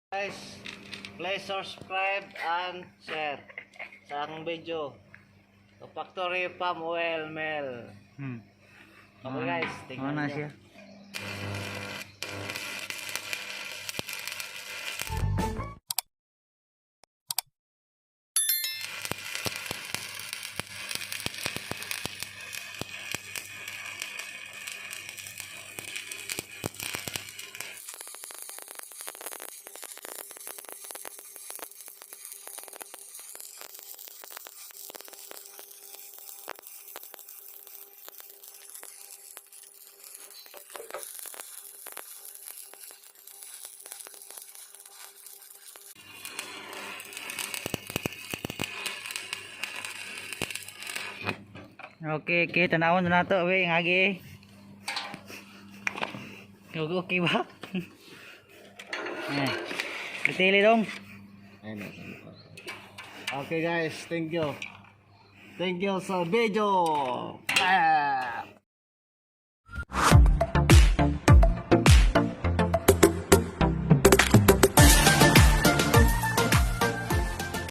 Guys, please subscribe and share sa akong video. So, factory palm oil mill. Okay guys, tingnan na nyo. siya. Okay, tanawon na nato we ngagi. Okay ba? Eh. Ditili dong. Okay guys, thank you. Thank you sa video.